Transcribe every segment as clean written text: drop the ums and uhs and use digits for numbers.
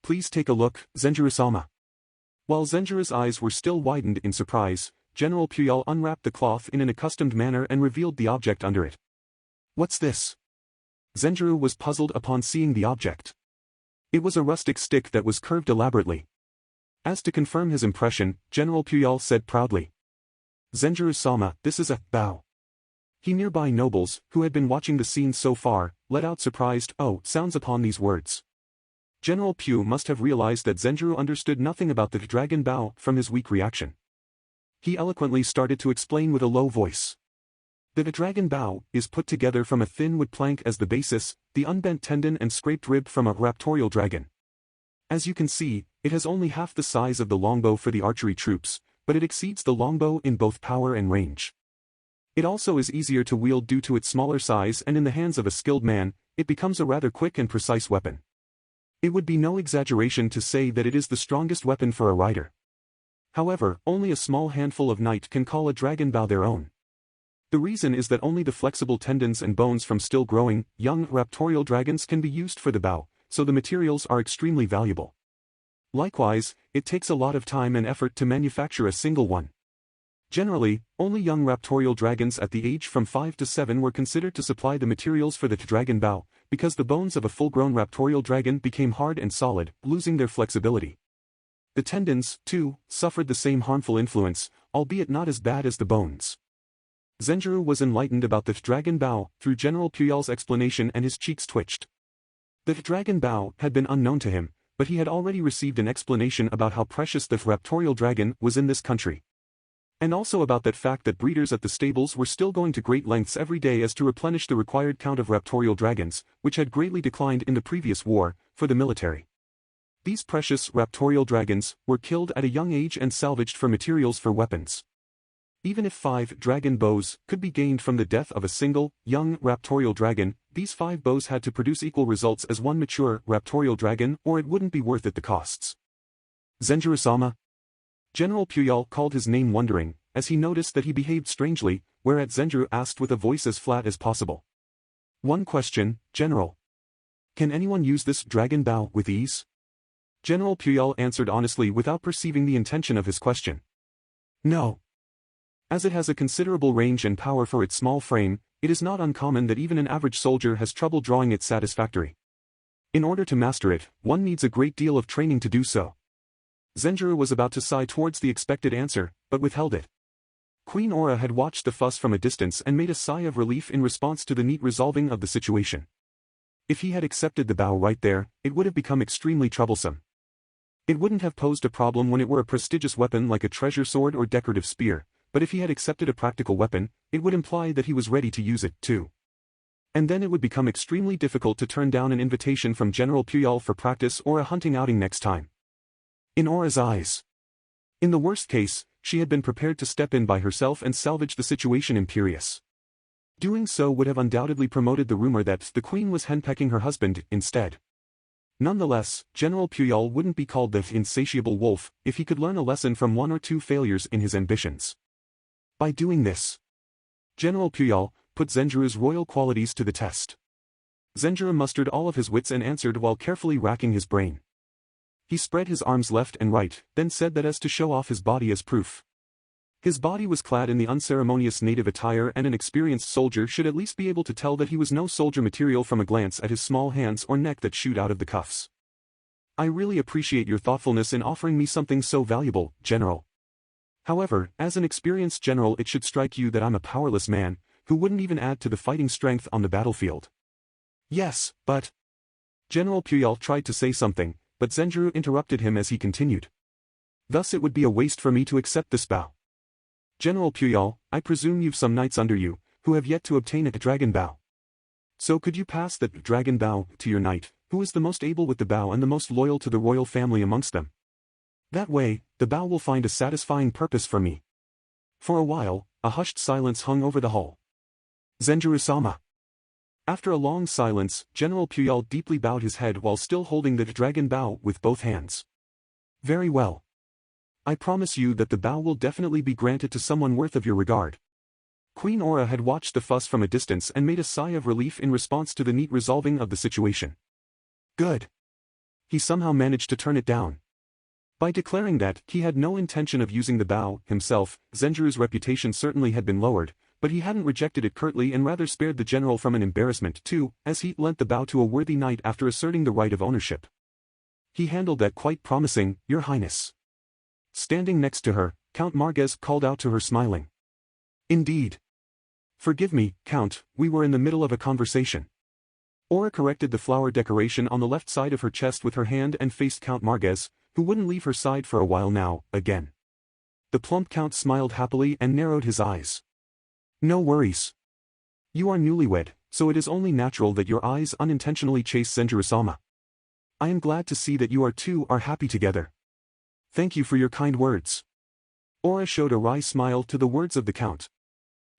please take a look, Zenjirou-sama. While Zenjirou's eyes were still widened in surprise, General Puyol unwrapped the cloth in an accustomed manner and revealed the object under it. What's this? Zenjirou was puzzled upon seeing the object. It was a rustic stick that was curved elaborately. As to confirm his impression, General Puyol said proudly. Zenjirou-sama, this is a bow. He nearby nobles, who had been watching the scene so far, let out surprised "oh" sounds upon these words. General Pu must have realized that Zenjirou understood nothing about the dragon bow from his weak reaction. He eloquently started to explain with a low voice. The dragon bow is put together from a thin wood plank as the basis, the unbent tendon and scraped rib from a raptorial dragon. As you can see, it has only half the size of the longbow for the archery troops, but it exceeds the longbow in both power and range. It also is easier to wield due to its smaller size, and in the hands of a skilled man, it becomes a rather quick and precise weapon. It would be no exaggeration to say that it is the strongest weapon for a rider. However, only a small handful of knight can call a dragon bow their own. The reason is that only the flexible tendons and bones from still growing, young raptorial dragons can be used for the bow, so the materials are extremely valuable. Likewise, it takes a lot of time and effort to manufacture a single one. Generally, only young raptorial dragons at the age from 5 to 7 were considered to supply the materials for the dragon bow, because the bones of a full-grown raptorial dragon became hard and solid, losing their flexibility. The tendons, too, suffered the same harmful influence, albeit not as bad as the bones. Zenjirou was enlightened about the dragon bow through General Puyol's explanation, and his cheeks twitched. The dragon bow had been unknown to him, but he had already received an explanation about how precious the raptorial dragon was in this country. And also about that fact that breeders at the stables were still going to great lengths every day as to replenish the required count of raptorial dragons, which had greatly declined in the previous war, for the military. These precious raptorial dragons were killed at a young age and salvaged for materials for weapons. Even if 5 dragon bows could be gained from the death of a single, young raptorial dragon, these 5 bows had to produce equal results as one mature raptorial dragon, or it wouldn't be worth it the costs. Zenjirou-sama? General Puyol called his name wondering, as he noticed that he behaved strangely, whereat Zenjirou asked with a voice as flat as possible. One question, General. Can anyone use this dragon bow with ease? General Puyol answered honestly without perceiving the intention of his question. No. As it has a considerable range and power for its small frame, it is not uncommon that even an average soldier has trouble drawing it satisfactory. In order to master it, one needs a great deal of training to do so. Zenjirou was about to sigh towards the expected answer, but withheld it. Queen Aura had watched the fuss from a distance and made a sigh of relief in response to the neat resolving of the situation. If he had accepted the bow right there, it would have become extremely troublesome. It wouldn't have posed a problem when it were a prestigious weapon like a treasure sword or decorative spear, but if he had accepted a practical weapon, it would imply that he was ready to use it, too. And then it would become extremely difficult to turn down an invitation from General Puyol for practice or a hunting outing next time. In Aura's eyes. In the worst case, she had been prepared to step in by herself and salvage the situation imperious. Doing so would have undoubtedly promoted the rumor that the queen was henpecking her husband instead. Nonetheless, General Puyol wouldn't be called the insatiable wolf if he could learn a lesson from 1 or 2 failures in his ambitions. By doing this, General Puyol put Zenjirou's royal qualities to the test. Zenjirou mustered all of his wits and answered while carefully racking his brain. He spread his arms left and right, then said that as to show off his body as proof. His body was clad in the unceremonious native attire, and an experienced soldier should at least be able to tell that he was no soldier material from a glance at his small hands or neck that shoot out of the cuffs. I really appreciate your thoughtfulness in offering me something so valuable, General. However, as an experienced general, it should strike you that I'm a powerless man, who wouldn't even add to the fighting strength on the battlefield. Yes, but... General Puyol tried to say something, but Zenjirou interrupted him as he continued. Thus it would be a waste for me to accept this bow. General Puyol, I presume you've some knights under you, who have yet to obtain a dragon bow. So could you pass the dragon bow to your knight, who is the most able with the bow and the most loyal to the royal family amongst them? That way, the bow will find a satisfying purpose for me. For a while, a hushed silence hung over the hall. Zenjirou-sama. After a long silence, General Puyol deeply bowed his head while still holding the dragon bow with both hands. Very well. I promise you that the bow will definitely be granted to someone worth of your regard. Queen Aura had watched the fuss from a distance and made a sigh of relief in response to the neat resolving of the situation. Good. he somehow managed to turn it down. By declaring that he had no intention of using the bow himself, Zenjirou's reputation certainly had been lowered, but he hadn't rejected it curtly and rather spared the general from an embarrassment too, as he lent the bow to a worthy knight after asserting the right of ownership. He handled that quite promising, Your Highness. Standing next to her, Count Marquez called out to her smiling. Indeed. Forgive me, Count, we were in the middle of a conversation. Aura corrected the flower decoration on the left side of her chest with her hand and faced Count Marquez, who wouldn't leave her side for a while now, again. The plump Count smiled happily and narrowed his eyes. No worries. You are newlywed, so it is only natural that your eyes unintentionally chase Zenjiro-sama. I am glad to see that you two are happy together. Thank you for your kind words. Aura showed a wry smile to the words of the Count.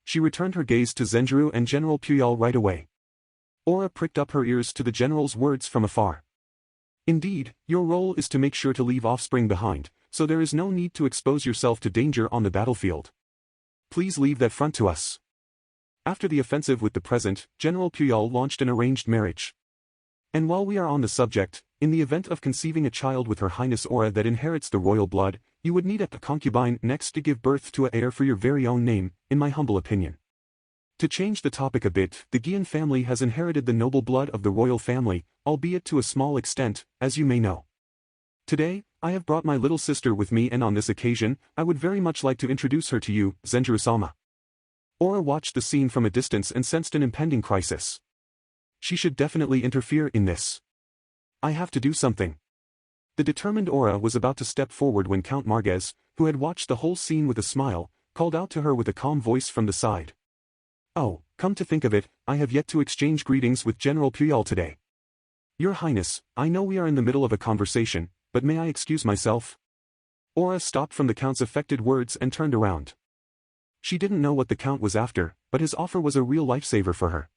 She returned her gaze to Zenjiro and General Puyol right away. Aura pricked up her ears to the general's words from afar. Indeed, your role is to make sure to leave offspring behind, so there is no need to expose yourself to danger on the battlefield. Please leave that front to us. After the offensive with the present, General Puyol launched an arranged marriage. And while we are on the subject, in the event of conceiving a child with Her Highness Aura that inherits the royal blood, you would need a concubine next to give birth to an heir for your very own name, in my humble opinion. To change the topic a bit, the Gian family has inherited the noble blood of the royal family, albeit to a small extent, as you may know. Today, I have brought my little sister with me, and on this occasion, I would very much like to introduce her to you, Zenjiro-sama. Aura watched the scene from a distance and sensed an impending crisis. She should definitely interfere in this. I have to do something. The determined Aura was about to step forward when Count Marquez, who had watched the whole scene with a smile, called out to her with a calm voice from the side. Oh, come to think of it, I have yet to exchange greetings with General Puyol today. Your Highness, I know we are in the middle of a conversation, but may I excuse myself? Aura stopped from the Count's affected words and turned around. She didn't know what the Count was after, but his offer was a real lifesaver for her.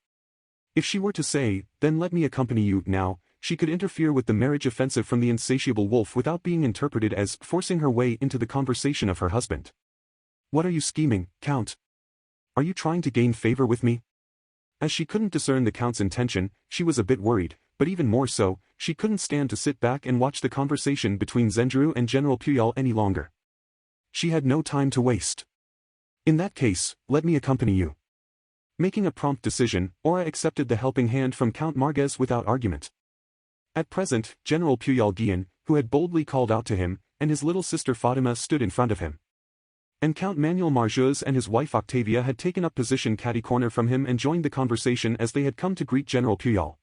If she were to say, then let me accompany you now, she could interfere with the marriage offensive from the insatiable wolf without being interpreted as forcing her way into the conversation of her husband. What are you scheming, Count? Are you trying to gain favor with me? As she couldn't discern the Count's intention, she was a bit worried, but even more so, she couldn't stand to sit back and watch the conversation between Zenjiro and General Puyol any longer. She had no time to waste. In that case, let me accompany you. Making a prompt decision, Aura accepted the helping hand from Count Marquez without argument. At present, General Puyol Gian, who had boldly called out to him, and his little sister Fatima stood in front of him. And Count Manuel Marjuz and his wife Octavia had taken up position catty-corner from him and joined the conversation as they had come to greet General Puyol.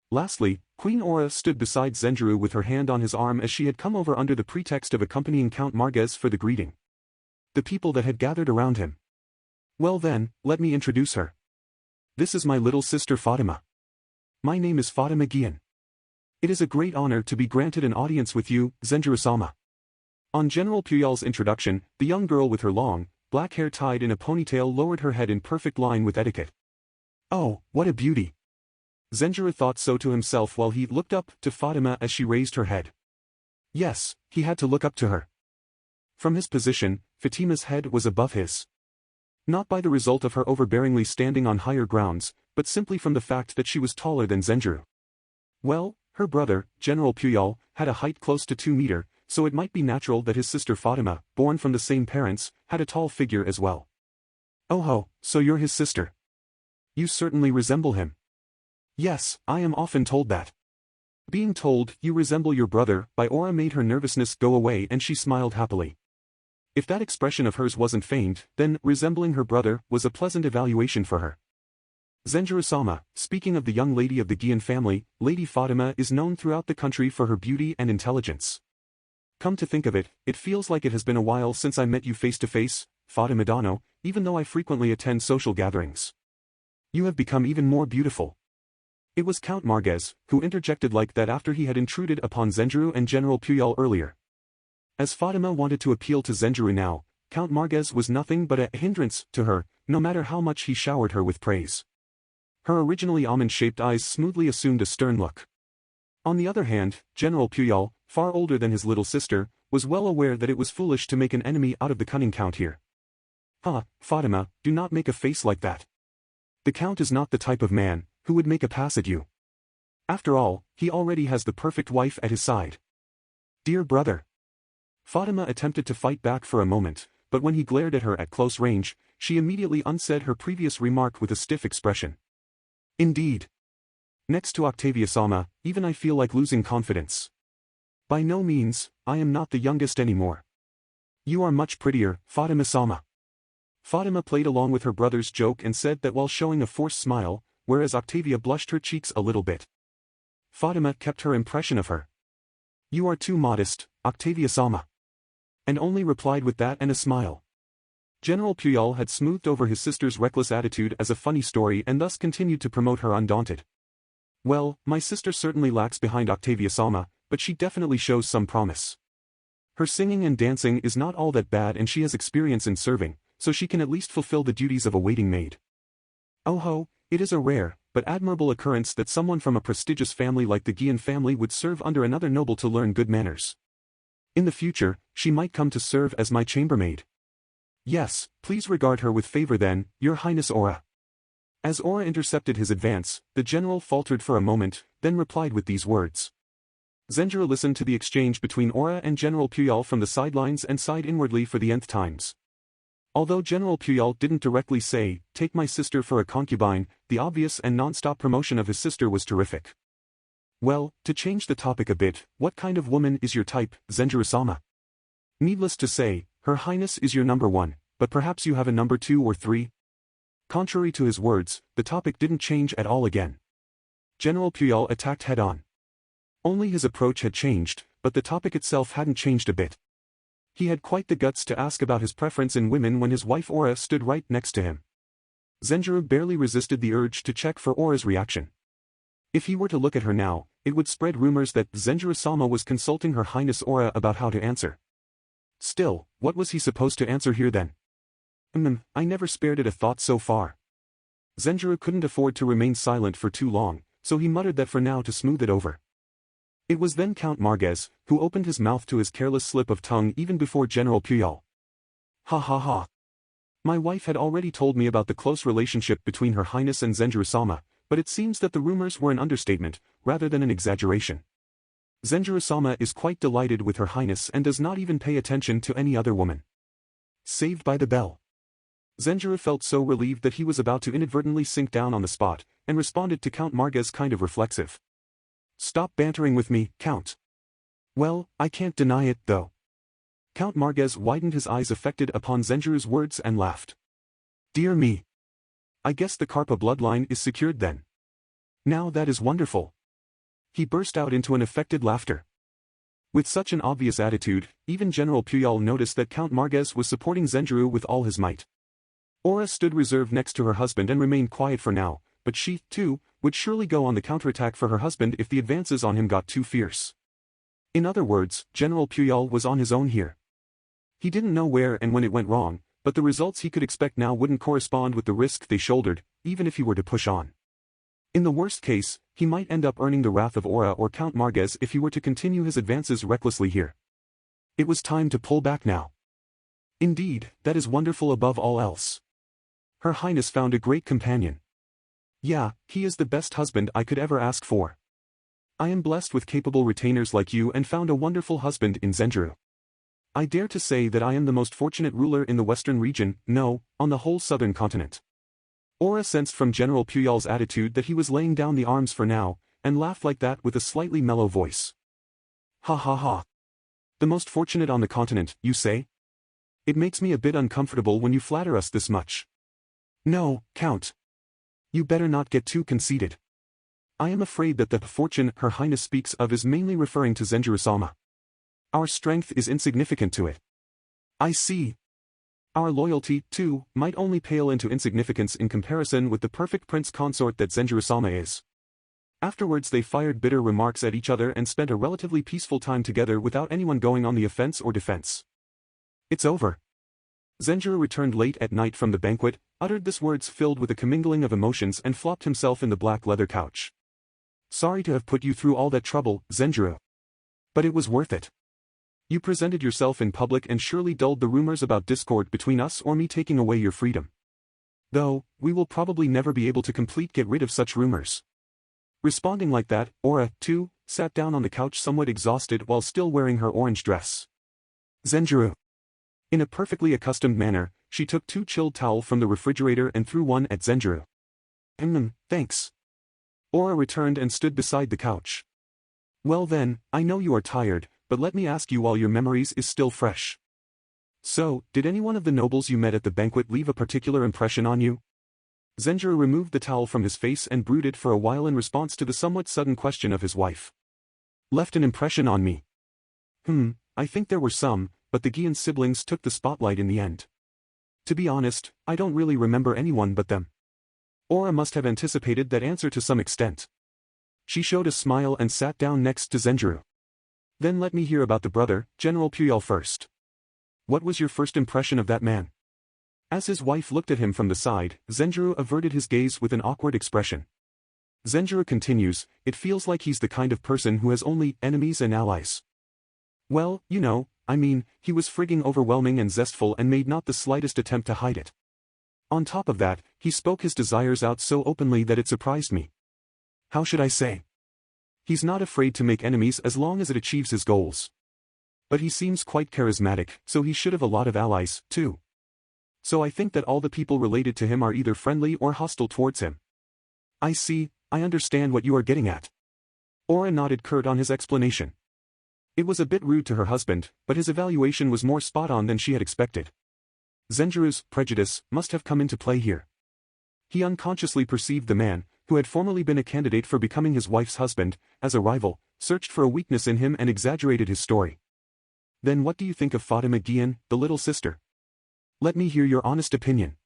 Lastly, Queen Aura stood beside Zenjiro with her hand on his arm as she had come over under the pretext of accompanying Count Marquez for the greeting. The people that had gathered around him. Well then, let me introduce her. This is my little sister Fatima. My name is Fatima Gian. It is a great honor to be granted an audience with you, Zenjiro-sama. On General Puyol's introduction, the young girl with her long, black hair tied in a ponytail lowered her head in perfect line with etiquette. Oh, what a beauty! Zenjiro thought so to himself while he looked up to Fatima as she raised her head. Yes, he had to look up to her. From his position, Fatima's head was above his. Not by the result of her overbearingly standing on higher grounds, but simply from the fact that she was taller than Zenjiro. Well, her brother, General Puyol, had a height close to 2 meters, so it might be natural that his sister Fatima, born from the same parents, had a tall figure as well. Oh ho, so you're his sister. You certainly resemble him. Yes, I am often told that. Being told you resemble your brother by Aura made her nervousness go away and she smiled happily. If that expression of hers wasn't feigned, then resembling her brother was a pleasant evaluation for her. Zenjiro-sama, speaking of the young lady of the Gian family, Lady Fatima is known throughout the country for her beauty and intelligence. Come to think of it, it feels like it has been a while since I met you face to face, Fatima Dano, even though I frequently attend social gatherings. You have become even more beautiful. It was Count Marquez, who interjected like that after he had intruded upon Zenjiro and General Puyol earlier. As Fatima wanted to appeal to Zenjiro now, Count Marquez was nothing but a hindrance to her, no matter how much he showered her with praise. Her originally almond-shaped eyes smoothly assumed a stern look. On the other hand, General Puyol, far older than his little sister, was well aware that it was foolish to make an enemy out of the cunning Count here. Fatima, do not make a face like that. The Count is not the type of man who would make a pass at you. After all, he already has the perfect wife at his side. Dear brother. Fatima attempted to fight back for a moment, but when he glared at her at close range, she immediately unsaid her previous remark with a stiff expression. Indeed. Next to Octavia-sama, even I feel like losing confidence. By no means, I am not the youngest anymore. You are much prettier, Fatima-sama. Fatima played along with her brother's joke and said that while showing a forced smile, whereas Octavia blushed her cheeks a little bit. Fatima kept her impression of her. You are too modest, Octavia-sama. And only replied with that and a smile. General Puyol had smoothed over his sister's reckless attitude as a funny story and thus continued to promote her undaunted. Well, my sister certainly lacks behind Octavia-sama, but she definitely shows some promise. Her singing and dancing is not all that bad and she has experience in serving, so she can at least fulfill the duties of a waiting maid. Oh ho, it is a rare, but admirable occurrence that someone from a prestigious family like the Gian family would serve under another noble to learn good manners. In the future, she might come to serve as my chambermaid. Yes, please regard her with favor then, Your Highness Aura. As Aura intercepted his advance, the general faltered for a moment, then replied with these words. Zenjirou listened to the exchange between Aura and General Puyol from the sidelines and sighed inwardly for the nth times. Although General Puyol didn't directly say, take my sister for a concubine, the obvious and non-stop promotion of his sister was terrific. Well, to change the topic a bit, what kind of woman is your type, Zenjirou-sama? Needless to say, Her Highness is your number one, but perhaps you have a number 2 or 3? Contrary to his words, the topic didn't change at all again. General Puyol attacked head-on. Only his approach had changed, but the topic itself hadn't changed a bit. He had quite the guts to ask about his preference in women when his wife Aura stood right next to him. Zenjirou barely resisted the urge to check for Aura's reaction. If he were to look at her now, it would spread rumors that Zenjirou-sama was consulting Her Highness Aura about how to answer. Still, what was he supposed to answer here then? I never spared it a thought so far. Zenjirou couldn't afford to remain silent for too long, so he muttered that for now to smooth it over. It was then Count Marques, who opened his mouth to his careless slip of tongue even before General Puyol. Ha ha ha. My wife had already told me about the close relationship between Her Highness and Zenjirou-sama, but it seems that the rumors were an understatement, rather than an exaggeration. Zenjirou-sama is quite delighted with Her Highness and does not even pay attention to any other woman. Saved by the bell. Zenjirou felt so relieved that he was about to inadvertently sink down on the spot, and responded to Count Marques kind of reflexive. Stop bantering with me, Count. Well, I can't deny it, though. Count Marques widened his eyes affected upon Zenjirou's words and laughed. Dear me. I guess the Karpa bloodline is secured then. Now that is wonderful. He burst out into an affected laughter. With such an obvious attitude, even General Puyol noticed that Count Marques was supporting Zenjirou with all his might. Aura stood reserved next to her husband and remained quiet for now, but she, too, would surely go on the counterattack for her husband if the advances on him got too fierce. In other words, General Puyol was on his own here. He didn't know where and when it went wrong, but the results he could expect now wouldn't correspond with the risk they shouldered, even if he were to push on. In the worst case, he might end up earning the wrath of Aura or Count Marques if he were to continue his advances recklessly here. It was time to pull back now. Indeed, that is wonderful above all else. Her Highness found a great companion. Yeah, he is the best husband I could ever ask for. I am blessed with capable retainers like you and found a wonderful husband in Zenjirou. I dare to say that I am the most fortunate ruler in the western region, no, on the whole southern continent. Aura sensed from General Puyol's attitude that he was laying down the arms for now, and laughed like that with a slightly mellow voice. Ha ha ha. The most fortunate on the continent, you say? It makes me a bit uncomfortable when you flatter us this much. No, Count. You better not get too conceited. I am afraid that the fortune Her Highness speaks of is mainly referring to Zenjirou-sama. Our strength is insignificant to it. I see. Our loyalty, too, might only pale into insignificance in comparison with the perfect prince consort that Zenjirou-sama is. Afterwards they fired bitter remarks at each other and spent a relatively peaceful time together without anyone going on the offense or defense. It's over. Zenjirou returned late at night from the banquet, uttered these words filled with a commingling of emotions and flopped himself in the black leather couch. Sorry to have put you through all that trouble, Zenjirou. But it was worth it. You presented yourself in public and surely dulled the rumors about discord between us or me taking away your freedom. Though, we will probably never be able to get rid of such rumors. Responding like that, Aura, too, sat down on the couch somewhat exhausted while still wearing her orange dress. Zenjirou. In a perfectly accustomed manner, she took 2 chilled towels from the refrigerator and threw one at Zenjirou. Thanks. Aura returned and stood beside the couch. Well then, I know you are tired, but let me ask you while your memories is still fresh. So, did any one of the nobles you met at the banquet leave a particular impression on you? Zenjirou removed the towel from his face and brooded for a while in response to the somewhat sudden question of his wife. Left an impression on me. I think there were some, but the Gian siblings took the spotlight in the end. To be honest, I don't really remember anyone but them. Aura must have anticipated that answer to some extent. She showed a smile and sat down next to Zenjirou. Then let me hear about the brother, General Puyol first. What was your first impression of that man? As his wife looked at him from the side, Zenjirou averted his gaze with an awkward expression. Zenjirou continues, it feels like he's the kind of person who has only enemies and allies. Well, you know, I mean, he was frigging overwhelming and zestful and made not the slightest attempt to hide it. On top of that, he spoke his desires out so openly that it surprised me. How should I say? He's not afraid to make enemies as long as it achieves his goals. But he seems quite charismatic, so he should have a lot of allies, too. So I think that all the people related to him are either friendly or hostile towards him. I see, I understand what you are getting at. Aura nodded curt on his explanation. It was a bit rude to her husband, but his evaluation was more spot-on than she had expected. Zenjirou's prejudice must have come into play here. He unconsciously perceived the man, who had formerly been a candidate for becoming his wife's husband, as a rival, searched for a weakness in him and exaggerated his story. Then what do you think of Fatima Gian, the little sister? Let me hear your honest opinion.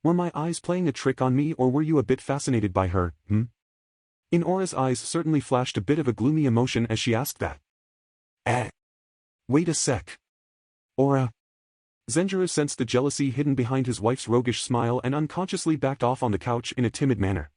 Were my eyes playing a trick on me or were you a bit fascinated by her, In Aura's eyes certainly flashed a bit of a gloomy emotion as she asked that. Wait a sec. Aura. Zenjirou sensed the jealousy hidden behind his wife's roguish smile and unconsciously backed off on the couch in a timid manner.